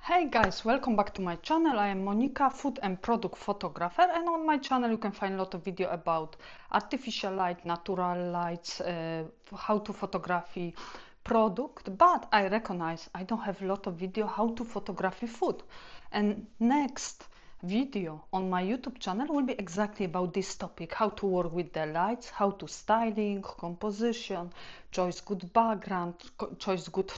Hey guys, welcome back to my channel. I am Monika, food and product photographer, and on my channel you can find a lot of video about artificial light, natural lights, how to photography product, but I recognize I don't have a lot of video how to photography food. And next video on my YouTube channel will be exactly about this topic, how to work with the lights, how to styling, composition, choose good background, choose good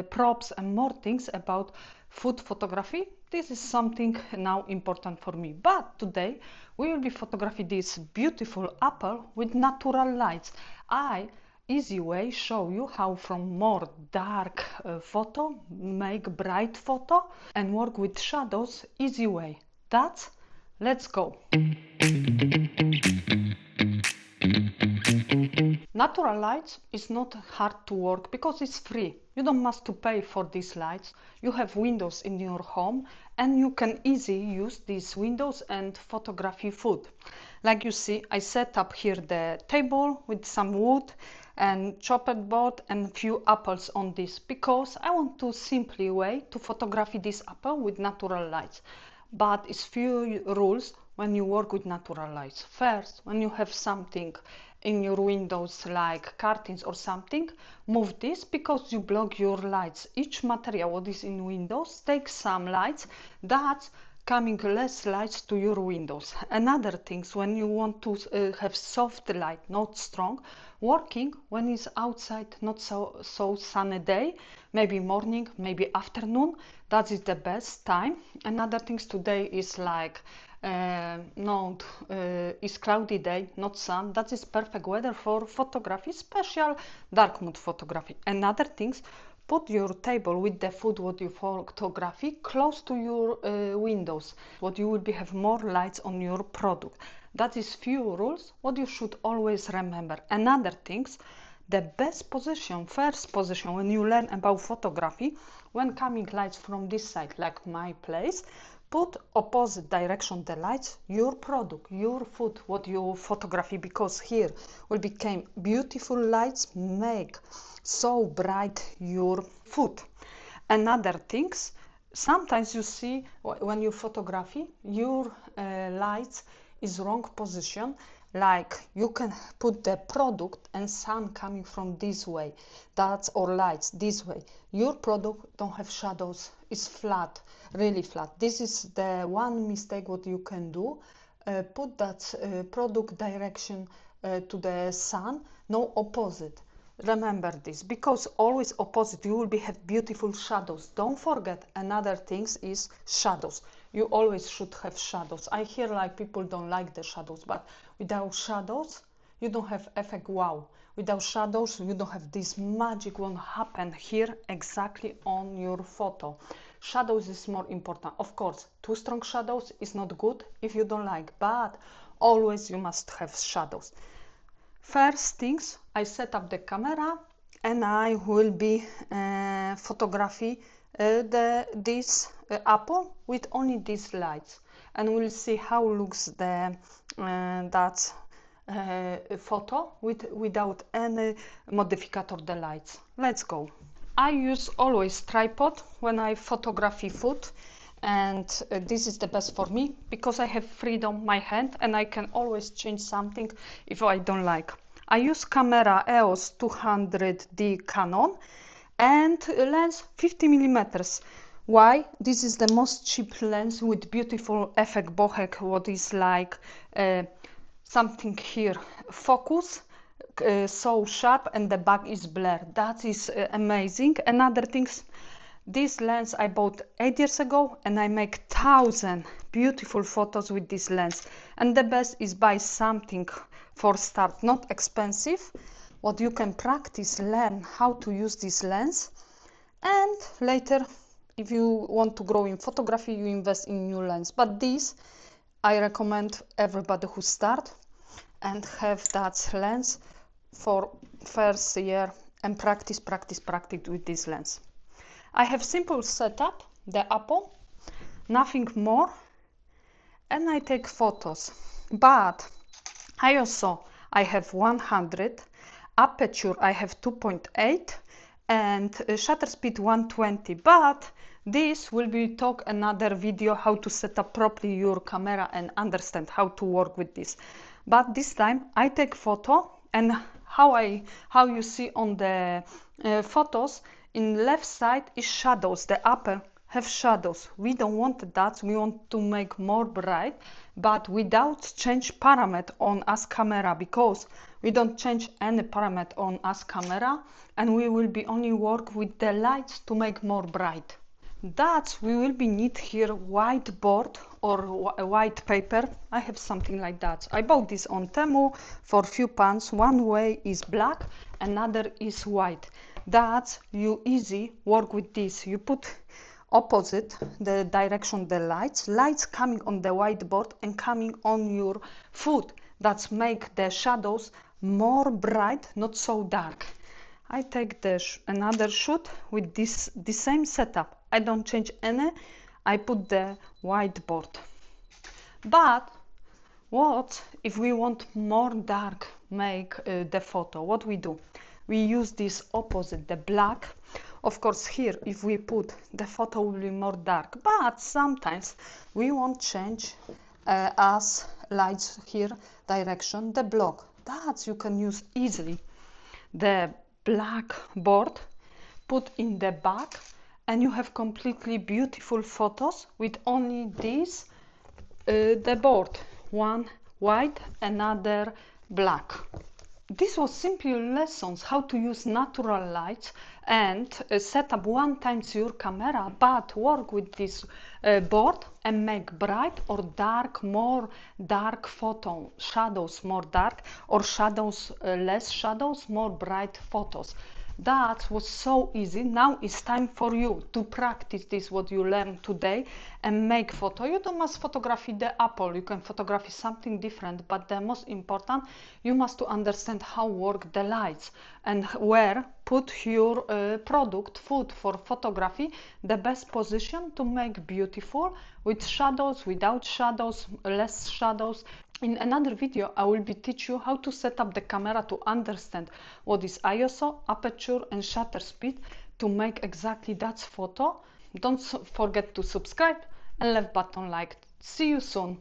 props and more things about food photography. This is something now important for me, but today we will be photographing this beautiful apple with natural lights. I easy way show you how from more dark photo make bright photo and work with shadows easy way. That's let's go. Natural lights is not hard to work because it's free. You don't must to pay for these lights. You have windows in your home and you can easily use these windows and photography food. Like you see, I set up here the table with some wood and chopped board and few apples on this because I want to simply way to photography this apple with natural lights. But it's few rules when you work with natural lights. First, when you have something in your windows like curtains or something, move this because you block your lights. Each material what is in windows takes some lights, that's coming less lights to your windows. Another things, when you want to have soft light, not strong, working when it's outside not so sunny day, maybe morning, maybe afternoon, that is the best time. Another things today is like it's cloudy day, not sun. That is perfect weather for photography, special dark mood photography. Another things, put your table with the food what you photography close to your windows. What you will be have more lights on your product. That is few rules what you should always remember. Another things, the best position, first position when you learn about photography, when coming lights from this side, like my place, put opposite direction the lights, your product, your food, what you photography, because here will become beautiful lights, make so bright your food. Another things, sometimes you see when you photography, your lights is wrong position, like you can put the product and sun coming from this way, that's or lights this way. Your product don't have shadows, it's flat, really flat. This is the one mistake what you can do. Put that product direction to the sun, no opposite. Remember this, because always opposite you will be have beautiful shadows. Don't forget another things is shadows. You always should have shadows. I hear like people don't like the shadows, but without shadows you don't have effect wow. Without shadows you don't have this magic won't happen here exactly on your photo. Shadows is more important. Of course, too strong shadows is not good if you don't like, but always you must have shadows. First things, I set up the camera and I will be photography this apple with only these lights, and we'll see how looks the that photo without any modificator the lights. Let's go. I use always tripod when I photography food, and this is the best for me because I have freedom my hand and I can always change something if I don't like. I use camera EOS 200D Canon and lens 50 millimeters. Why? This is the most cheap lens with beautiful effect bohec, what is like something here focus so sharp and the back is blurred. That is amazing. Another things, this lens I bought 8 years ago and I make 1,000 beautiful photos with this lens. And the best is buy something for start, not expensive, what you can practice, learn how to use this lens, and later if you want to grow in photography you invest in new lens. But this I recommend everybody who start and have that lens for first year and practice with this lens. I have simple setup, the apple, nothing more, and I take photos. But I have 100, aperture I have 2.8 and shutter speed 120, but This will be talk another video how to set up properly your camera and understand how to work with this. But this time I take photo, and how you see on the photos, in left side is shadows, the upper have shadows. We don't want that, we want to make more bright, but without change parameter on us camera, because we don't change any parameter on us camera, and we will be only work with the lights to make more bright. That we will be need here whiteboard or a white paper. I have something like that. I bought this on Temu for few pounds. One way is black, another is white. That you easy work with this. You put opposite the direction the lights coming on the whiteboard and coming on your foot. That's make the shadows more bright, not so dark. I take another shoot with the same setup. I don't change any. I put the whiteboard. But what if we want more dark make the photo? What we do? We use this opposite, the black. Of course, here if we put the photo will be more dark, but sometimes we won't change as lights here direction the block. That you can use easily. The black board put in the back, and you have completely beautiful photos with only this the board, one white, another black. This was simply lessons how to use natural lights and set up one times your camera, but work with this board and make bright or dark, more dark photo, shadows more dark, or shadows less shadows, more bright photos. That was so easy. Now it's time for you to practice this what you learned today and make photo. You don't must photograph the apple, you can photograph something different, but the most important, you must to understand how work the lights and where put your product food for photography, the best position to make beautiful with shadows, without shadows, less shadows. In another video, I will be teach you how to set up the camera to understand what is ISO, aperture and shutter speed to make exactly that photo. Don't forget to subscribe and left button like. See you soon.